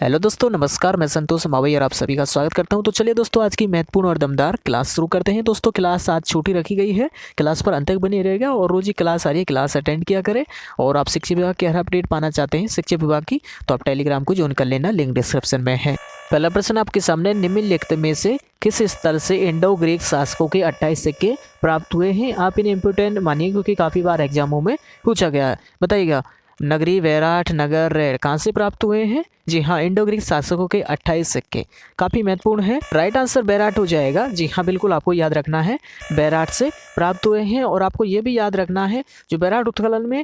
Hello दोस्तों, नमस्कार। मैं संतोष मावई और आप सभी का स्वागत करता हूं। तो चलिए दोस्तों, आज की महत्वपूर्ण और दमदार क्लास शुरू करते हैं। दोस्तों, क्लास आज छुट्टी रखी गई है। क्लास पर अंत तक बने रहेगा और रोज ही क्लास आ रही है, क्लास अटेंड किया करें। और आप शिक्षा विभाग की हर अपडेट पाना चाहते हैं शिक्षा विभाग की, तो आप टेलीग्राम को ज्वाइन कर लेना, लिंक डिस्क्रिप्शन में है। पहला प्रश्न आपके सामने, निम्नलिखित में से किस स्तर से इंडो ग्रीक शासकों के 28 सिक्के प्राप्त हुए हैं? आप इन्हें इंपोर्टेंट मानिए क्योंकि काफ़ी बार एग्जामों में पूछा गया है। बताइएगा, नगरी, वैराट, नगर, रेड कहाँ से प्राप्त हुए हैं? जी हाँ, इंडो ग्रीक शासकों के 28 सिक्के। काफ़ी महत्वपूर्ण है। राइट आंसर बैराट हो जाएगा। जी हाँ, बिल्कुल आपको याद रखना है, बैराट से प्राप्त हुए हैं। और आपको ये भी याद रखना है, जो बैराट उत्खनन में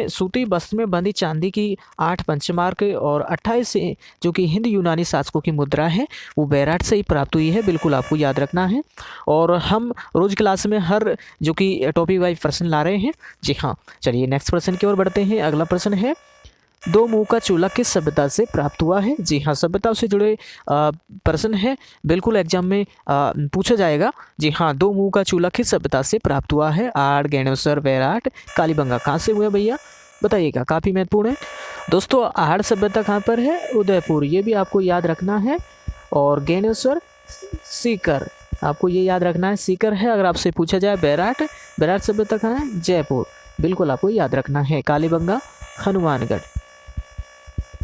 सूती वस्त्र में बंधी चांदी की 8 पंचमार्क और 28 जो कि हिंद यूनानी शासकों की मुद्रा है, वो बैराट से ही प्राप्त हुई है। बिल्कुल आपको याद रखना है। और हम रोज क्लास में हर जो कि टॉपिक वाइज प्रश्न ला रहे हैं। जी हाँ, चलिए नेक्स्ट प्रश्न की ओर बढ़ते हैं। अगला प्रश्न है, दो मुंह का चूल्हा किस सभ्यता से प्राप्त हुआ है? जी हाँ, सभ्यता से जुड़े प्रश्न है, बिल्कुल एग्जाम में पूछा जाएगा। जी हाँ, दो मुंह का चूल्हा किस सभ्यता से प्राप्त हुआ है? आड़, गैणेश्वर, वैराट, कालीबंगा कहाँ से हुआ भैया? बताइएगा, काफ़ी महत्वपूर्ण है। दोस्तों, आड़ सभ्यता कहाँ पर है? उदयपुर, ये भी आपको याद रखना है। और गैणेश्वर सीकर, आपको ये याद रखना है, सीकर है। अगर आपसे पूछा जाए बैराट सभ्यता कहाँ है? जयपुर, बिल्कुल आपको याद रखना है। कालीबंगा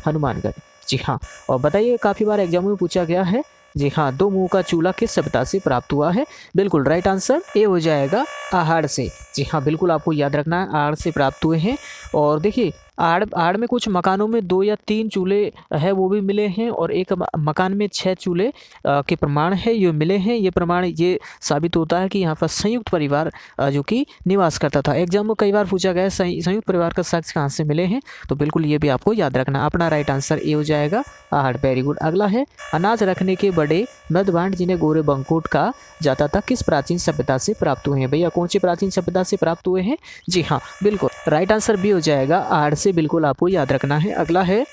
हनुमानगढ़। जी हाँ। और बताइए, काफ़ी बार एग्जाम में पूछा गया है। जी हाँ, दो मुंह का चूल्हा किस सभ्यता से प्राप्त हुआ है? बिल्कुल राइट आंसर ए हो जाएगा, आहाड़ से। जी हाँ, बिल्कुल आपको याद रखना है, आहाड़ से प्राप्त हुए हैं। और देखिए, आड़ में कुछ मकानों में 2 या 3 चूल्हे है, वो भी मिले हैं। और एक मकान में 6 चूल्हे के प्रमाण है, ये मिले हैं। ये प्रमाण ये साबित होता है कि यहाँ पर संयुक्त परिवार जो कि निवास करता था। एग्जाम में कई बार पूछा गया है संयुक्त परिवार का साक्ष्य कहाँ से मिले हैं, तो बिल्कुल ये भी आपको याद रखना। अपना राइट आंसर ए हो जाएगा, आहाड़। Very good. अगला है, अनाज रखने के बड़े मृदभांड जिन्हें गोरे बंकुट कहा जाता था, किस प्राचीन सभ्यता से प्राप्त हुए हैं? भैया, कौन सी प्राचीन सभ्यता से प्राप्त हुए हैं? जी हाँ, बिल्कुल राइट आंसर बी हो जाएगा, आहाड़ से। बिल्कुल आपको याद रखना है। अगला है,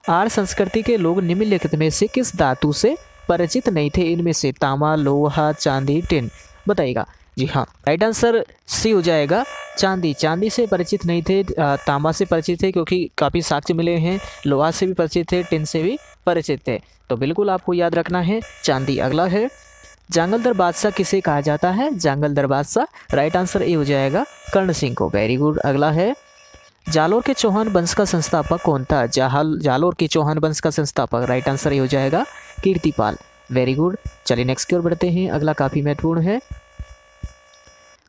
आर्य संस्कृति के लोग निम्नलिखित में से किस धातु से परिचित नहीं थे? इनमें से तांबा, लोहा, चांदी, टिन। बताइएगा। जी हाँ, राइट आंसर सी हो जाएगा, चांदी। चांदी से परिचित नहीं थे, तांबा से परिचित थे क्योंकि काफ़ी साक्ष्य मिले हैं। लोहा से भी परिचित थे, टिन से भी परिचित थे। तो बिल्कुल आपको याद रखना है, चांदी। अगला है, जांगलदर बादशाह किसे कहा जाता है? जांगलदर बादशाह, राइट आंसर ए हो जाएगा, कर्ण सिंह को। Very good. अगला है, जालोर के चौहान वंश का संस्थापक कौन था? जालोर के चौहान वंश का संस्थापक, राइट आंसर ये हो जाएगा, कीर्तिपाल। Very good. चलिए नेक्स्ट की ओर बढ़ते हैं। अगला काफ़ी महत्वपूर्ण है,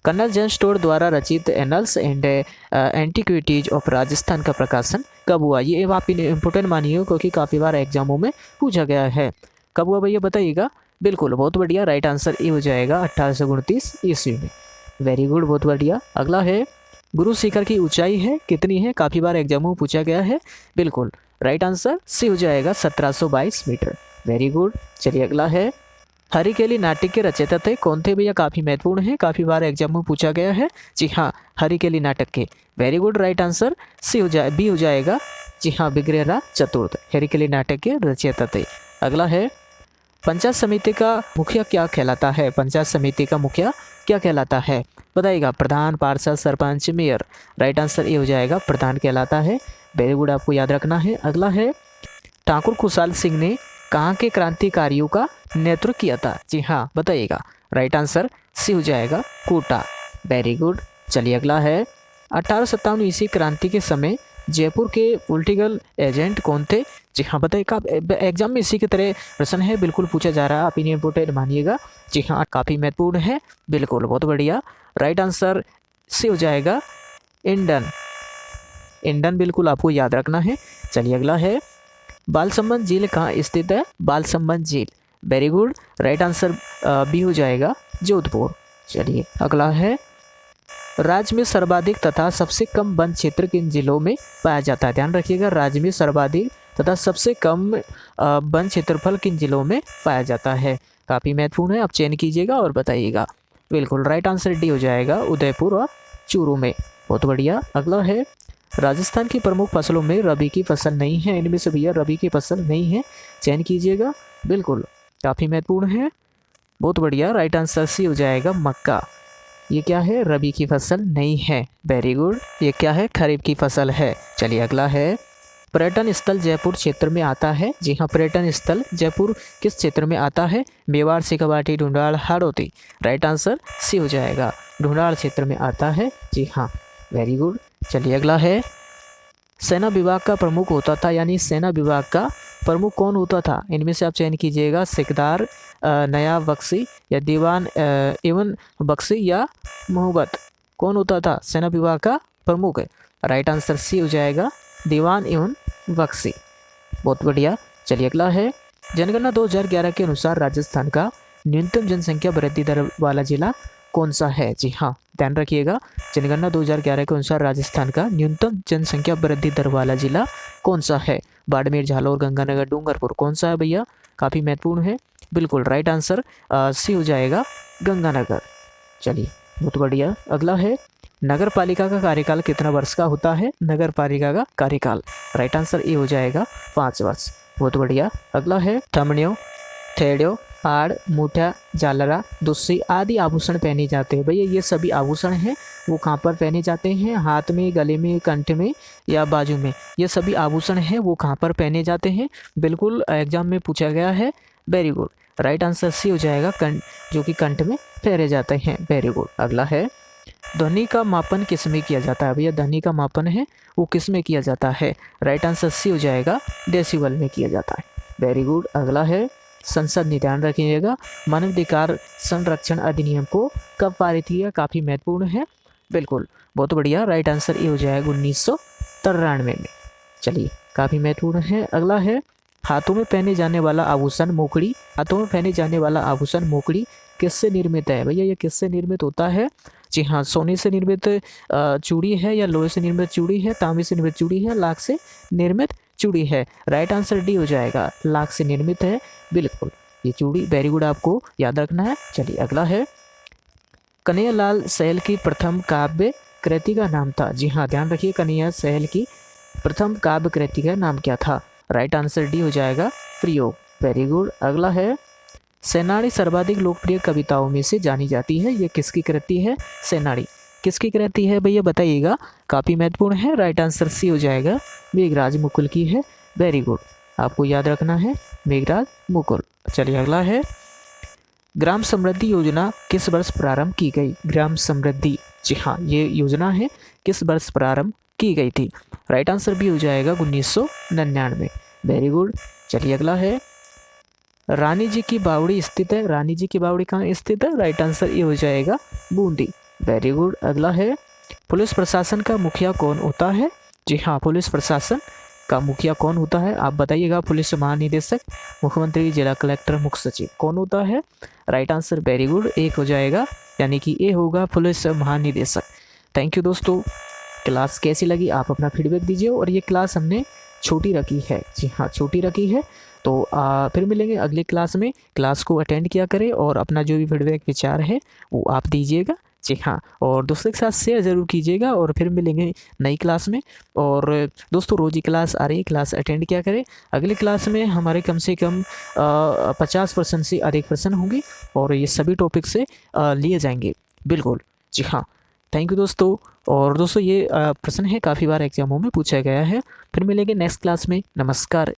कर्नल जॉन स्टोर द्वारा रचित annuls and antiquities of Rajasthan का प्रकाशन कब हुआ? ये आप इंपोर्टेंट मानिए क्योंकि काफ़ी बार एग्जामों में पूछा गया है। कब हुआ भैया? बताइएगा। बिल्कुल, बहुत बढ़िया, राइट आंसर ये हो जाएगा, 1829 ईस्वी में। वेरी गुड, बहुत बढ़िया। अगला है, गुरु शिखर की ऊंचाई है कितनी है? काफ़ी बार एग्जामों में पूछा गया है। बिल्कुल राइट आंसर सी हो जाएगा, 1722 मीटर। Very good. चलिए अगला है, हरिकेली नाटक के रचयिता थे कौन थे? भैया, काफ़ी महत्वपूर्ण है, काफ़ी बार एग्जाम में पूछा गया है। जी हाँ, हरिकेली नाटक के। Very good, right answer C हो जाए, बी हो जाएगा। जी हाँ, बिग्रेरा चतुर्थ हरिकेली नाटक के रचयिता थे। अगला है, पंचायत समिति का मुखिया क्या कहलाता है? पंचायत समिति का मुखिया क्या कहलाता है? बताइएगा। प्रधान, पार्षद, सरपंच, मेयर। राइट आंसर ये हो जाएगा, प्रधान कहलाता है। वेरी गुड, आपको याद रखना है। अगला है, ठाकुर खुशहाल सिंह ने कहाँ के क्रांतिकारियों का नेतृत्व किया था? जी हाँ, बताइएगा। राइट आंसर सी हो जाएगा, कोटा। Very good. चलिए अगला है, 1857 ईस्वी क्रांति के समय जयपुर के पॉलिटिकल एजेंट कौन थे? जी हाँ, बताइए। एग्जाम में इसी की तरह प्रश्न है, बिल्कुल पूछा जा रहा है, आप इन्हें इंपोर्टेंट मानिएगा। जी हाँ, काफ़ी महत्वपूर्ण है। बिल्कुल, बहुत बढ़िया, राइट आंसर से हो जाएगा, इंडन। बिल्कुल आपको याद रखना है। चलिए अगला है, बालसमंद झील कहाँ स्थित है? बालसमंद झील। Very good, right answer B हो जाएगा, जोधपुर। चलिए अगला है, राज्य में सर्वाधिक तथा सबसे कम वन क्षेत्र किन जिलों में पाया जाता है? ध्यान रखिएगा, राज्य में सर्वाधिक तथा सबसे कम वन क्षेत्रफल किन जिलों में पाया जाता है? काफ़ी महत्वपूर्ण है, आप चयन कीजिएगा और बताइएगा। बिल्कुल राइट आंसर डी हो जाएगा, उदयपुर और चूरू में। बहुत बढ़िया। अगला है, राजस्थान की प्रमुख फसलों में रबी की फसल नहीं है, इनमें से भैया रबी की फसल नहीं है, चयन कीजिएगा। बिल्कुल, काफ़ी महत्वपूर्ण है। बहुत बढ़िया, राइट आंसर सी हो जाएगा, मक्का। ये क्या है? रबी की फसल नहीं है। Very good. ये क्या है? खरीफ की फसल है। चलिए अगला है, पर्यटन स्थल जयपुर क्षेत्र में आता है? जी हाँ, पर्यटन स्थल जयपुर किस क्षेत्र में आता है? Mewar, Shekhawati, Dhundhar, Hadoti. Right answer C हो जाएगा, ढूंढाड़ क्षेत्र में आता है। जी हाँ, वेरी गुड। चलिए अगला है, सेना विभाग का प्रमुख होता था, यानी सेना विभाग का प्रमुख कौन होता था? इनमें से आप चयन कीजिएगा, सिकदार, नयाब बख्शी या दीवान इवन बख्शी या मोहब्बत। कौन होता था सेना विभाग का प्रमुख? राइट आंसर सी हो जाएगा, दीवान इवन बख्शी। बहुत बढ़िया। चलिए अगला है, जनगणना 2011 के अनुसार राजस्थान का न्यूनतम जनसंख्या वृद्धि दर वाला जिला कौन सा है? जी हाँ, ध्यान रखिएगा, जनगणना 2011 के अनुसार राजस्थान का न्यूनतम जनसंख्या वृद्धि दर वाला जिला कौन सा है? बाड़मेर, झालोर, गंगानगर, डूंगरपुर। कौन सा है भैया? काफ़ी महत्वपूर्ण है। बिल्कुल राइट आंसर सी हो जाएगा, गंगानगर। चलिए बहुत बढ़िया। अगला है, नगर पालिका का कार्यकाल कितना वर्ष का होता है? नगर पालिका का कार्यकाल, राइट आंसर ए हो जाएगा, 5 वर्ष। बहुत बढ़िया। अगला है, थमण्यो, थेड़ियो, आड़, मुठा, झालरा, दुस्सी आदि आभूषण पहने जाते हैं। भैया ये सभी आभूषण हैं, वो कहाँ पर पहने जाते हैं? हाथ में, गले में, कंठ में या बाजू में। ये सभी आभूषण हैं, वो कहाँ पर पहने जाते हैं? बिल्कुल एग्जाम में पूछा गया है। Very good, right answer C हो जाएगा, कंठ, जो कि कंठ में पहने जाते हैं। Very good. अगला है, ध्वनि का मापन किस में किया जाता है? भैया ध्वनि का मापन है वो किस में किया जाता है? राइट आंसर सी हो जाएगा, डेसिबल में किया जाता है। Very good. अगला है, संसद ने, ध्यान रखिएगा, मानवाधिकार संरक्षण अधिनियम को कब पारित किया? काफ़ी महत्वपूर्ण है। बिल्कुल, बहुत बढ़िया, राइट आंसर ये हो जाएगा 1993 में। चलिए, काफ़ी महत्वपूर्ण है। अगला है, हाथों में पहने जाने वाला आभूषण मोकड़ी, हाथों में पहने जाने वाला आभूषण मोकड़ी किससे निर्मित है? भैया ये किससे निर्मित होता है? जी हाँ, सोने से निर्मित चूड़ी है या लोहे से निर्मित चूड़ी है, तांबे से निर्मित चूड़ी है, लाख से निर्मित चूड़ी है? राइट आंसर डी हो जाएगा, लाख से निर्मित है। बिल्कुल, ये चूड़ी। वेरी गुड, आपको याद रखना है। चलिए अगला है, कन्हैयालाल सहल की प्रथम काव्य कृति का नाम था? जी हाँ, ध्यान रखिए, कन्हैया सहल की प्रथम काव्य कृति का नाम क्या था? राइट आंसर डी हो जाएगा, प्रयोग। Very good. अगला है, सेनानी सर्वाधिक लोकप्रिय कविताओं में से जानी जाती है, ये किसकी कृति है? सेनानी किसकी कृति है भैया बताइएगा, काफ़ी महत्वपूर्ण है। राइट आंसर सी हो जाएगा, मेघराज मुकुल की है। वेरी गुड, आपको याद रखना है, मेघराज मुकुल। चलिए अगला है, ग्राम समृद्धि योजना किस वर्ष प्रारंभ की गई? ग्राम समृद्धि, जी हाँ, ये योजना है किस वर्ष प्रारंभ की गई थी? राइट आंसर भी हो जाएगा 1999। Very good. चलिए अगला है, रानी जी की बावड़ी स्थित है? रानी जी की बावड़ी कहाँ स्थित है? राइट आंसर ये हो जाएगा, बूंदी। Very good. अगला है, पुलिस प्रशासन का मुखिया कौन होता है? जी हाँ, पुलिस प्रशासन का मुखिया कौन होता है? आप बताइएगा। पुलिस महानिदेशक, मुख्यमंत्री, जिला कलेक्टर, मुख्य सचिव, कौन होता है? राइट आंसर वेरी गुड, एक हो जाएगा, यानी कि ए होगा, पुलिस महानिदेशक। थैंक यू दोस्तों। क्लास कैसी लगी आप अपना फीडबैक दीजिए। और ये क्लास हमने छोटी रखी है, जी हाँ छोटी रखी है। तो फिर मिलेंगे अगली क्लास में। क्लास को अटेंड किया करें और अपना जो भी फीडबैक विचार है वो आप दीजिएगा, जी हाँ, और दोस्तों के साथ शेयर ज़रूर कीजिएगा। और फिर मिलेंगे नई क्लास में। और दोस्तों रोज़ ही क्लास आ रही है, क्लास अटेंड किया करें। अगली क्लास में हमारे कम से कम 50% से अधिक प्रश्न होंगे और ये सभी टॉपिक से लिए जाएंगे। बिल्कुल, जी हाँ। थैंक यू दोस्तों। और दोस्तों ये प्रश्न है काफ़ी बार एग्जामों में पूछा गया है। फिर मिलेंगे नेक्स्ट क्लास में। नमस्कार।